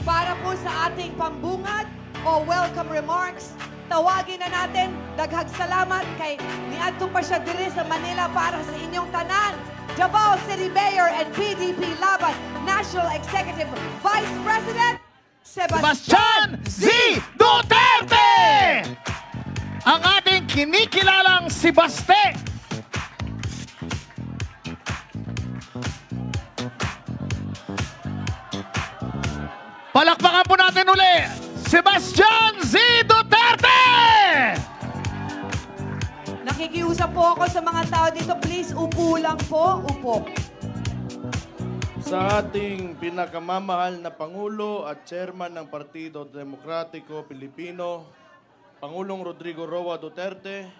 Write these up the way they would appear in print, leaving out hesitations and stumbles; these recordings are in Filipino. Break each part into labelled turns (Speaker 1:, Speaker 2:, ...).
Speaker 1: Para po sa ating pambungad o welcome remarks, tawagin na natin, daghag salamat kay niadto pa siya diri sa Manila para sa inyong tanan. Davao City Mayor and PDP Laban National Executive Vice President, Sebastian
Speaker 2: Z. Duterte! Ang ating kinikilalang si Baste. Palakpakan po natin uli, Sebastian Z. Duterte!
Speaker 1: Nakikiusap po ako sa mga tao dito. Please, upo lang po. Upo.
Speaker 3: Sa ating pinakamamahal na Pangulo at Chairman ng Partido Demokratiko Pilipino, Pangulong Rodrigo Roa Duterte,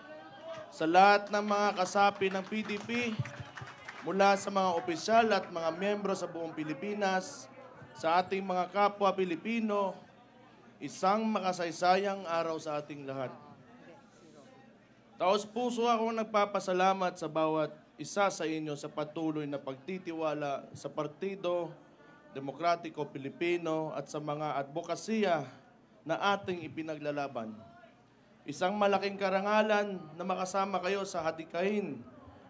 Speaker 3: sa lahat ng mga kasapi ng PDP, mula sa mga opisyal at mga miyembro sa buong Pilipinas, sa ating mga kapwa Pilipino, isang makasaysayang araw sa ating lahat. Taos puso ako nagpapasalamat sa bawat isa sa inyo sa patuloy na pagtitiwala sa Partido Demokratiko Pilipino at sa mga advokasya na ating ipinaglalaban. Isang malaking karangalan na makasama kayo sa hadikain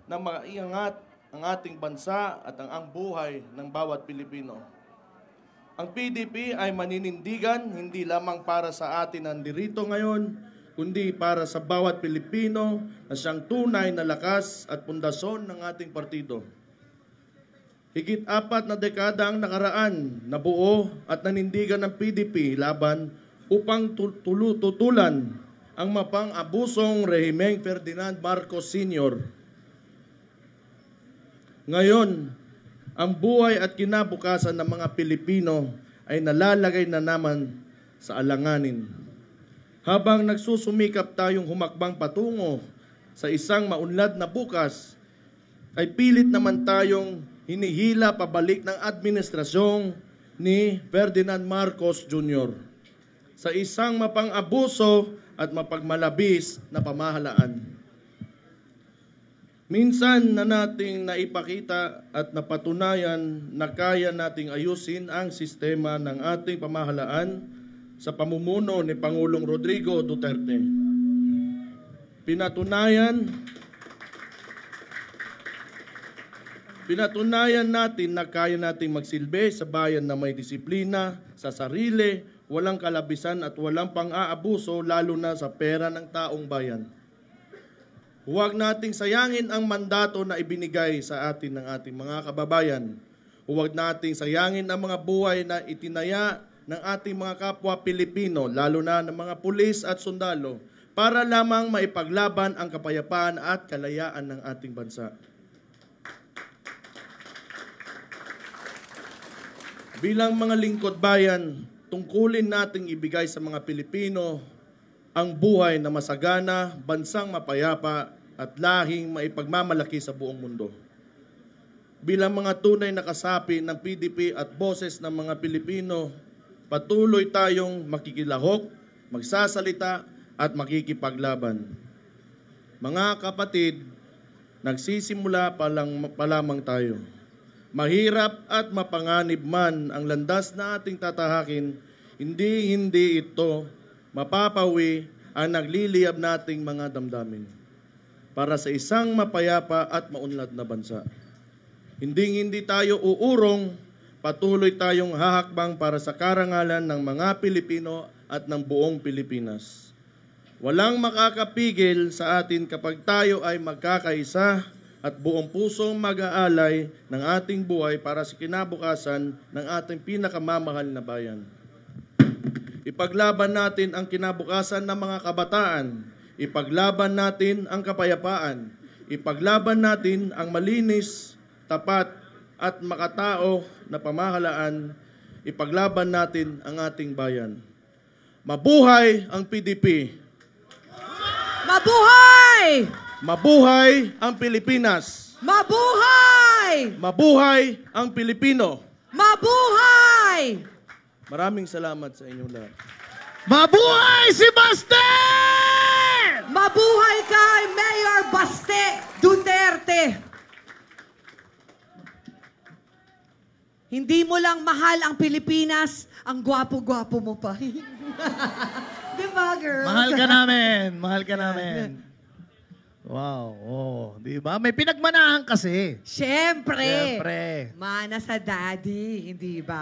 Speaker 3: na maiangat ang ating bansa at ang buhay ng bawat Pilipino. Ang PDP ay maninindigan hindi lamang para sa atin na nandito ngayon, kundi para sa bawat Pilipino na siyang tunay na lakas at pundasyon ng ating partido. Higit 4 na dekada ang nakaraan na buo at nanindigan ng PDP laban upang tutulan ang mapang-abusong rehimeng Ferdinand Marcos Sr. Ngayon, ang buhay at kinabukasan ng mga Pilipino ay nalalagay na naman sa alanganin. Habang nagsusumikap tayong humakbang patungo sa isang maunlad na bukas, ay pilit naman tayong hinihila pabalik ng administrasyong ni Ferdinand Marcos Jr. sa isang mapang-abuso at mapagmalabis na pamahalaan. Minsan na nating naipakita at napatunayan na kaya nating ayusin ang sistema ng ating pamahalaan sa pamumuno ni Pangulong Rodrigo Duterte. Pinatunayan natin na kaya nating magsilbi sa bayan na may disiplina, sa sarili, walang kalabisan at walang pang-aabuso lalo na sa pera ng taong bayan. Huwag nating sayangin ang mandato na ibinigay sa atin ng ating mga kababayan. Huwag nating sayangin ang mga buhay na itinaya ng ating mga kapwa Pilipino, lalo na ng mga pulis at sundalo, para lamang maipaglaban ang kapayapaan at kalayaan ng ating bansa. Bilang mga lingkod bayan, tungkulin nating ibigay sa mga Pilipino ang buhay na masagana, bansang mapayapa at lahing maipagmamalaki sa buong mundo. Bilang mga tunay na kasapi ng PDP at boses ng mga Pilipino, patuloy tayong makikilahok, magsasalita at makikipaglaban. Mga kapatid, nagsisimula pa lamang tayo. Mahirap at mapanganib man ang landas na ating tatahakin, hindi ito mapapawi ang nagliliyab nating mga damdamin para sa isang mapayapa at maunlad na bansa. Hindi tayo uurong, patuloy tayong hahakbang para sa karangalan ng mga Pilipino at ng buong Pilipinas. Walang makakapigil sa atin kapag tayo ay magkakaisa at buong pusong mag-aalay ng ating buhay para sa kinabukasan ng ating pinakamamahal na bayan. Ipaglaban natin ang kinabukasan ng mga kabataan. Ipaglaban natin ang kapayapaan. Ipaglaban natin ang malinis, tapat at makatao na pamahalaan. Ipaglaban natin ang ating bayan. Mabuhay ang PDP!
Speaker 1: Mabuhay!
Speaker 3: Mabuhay ang Pilipinas!
Speaker 1: Mabuhay!
Speaker 3: Mabuhay ang Pilipino!
Speaker 1: Mabuhay!
Speaker 3: Maraming salamat sa inyong lahat.
Speaker 2: Mabuhay si Baste!
Speaker 1: Mabuhay kay Mayor Baste Duterte! Hindi mo lang mahal ang Pilipinas, ang gwapo-gwapo mo pa. Di ba, girls?
Speaker 2: Mahal ka namin. Mahal ka namin. Wow. Oh, di ba? May pinagmanahan kasi.
Speaker 1: Siyempre.
Speaker 2: Siyempre.
Speaker 1: Mana sa daddy, hindi ba?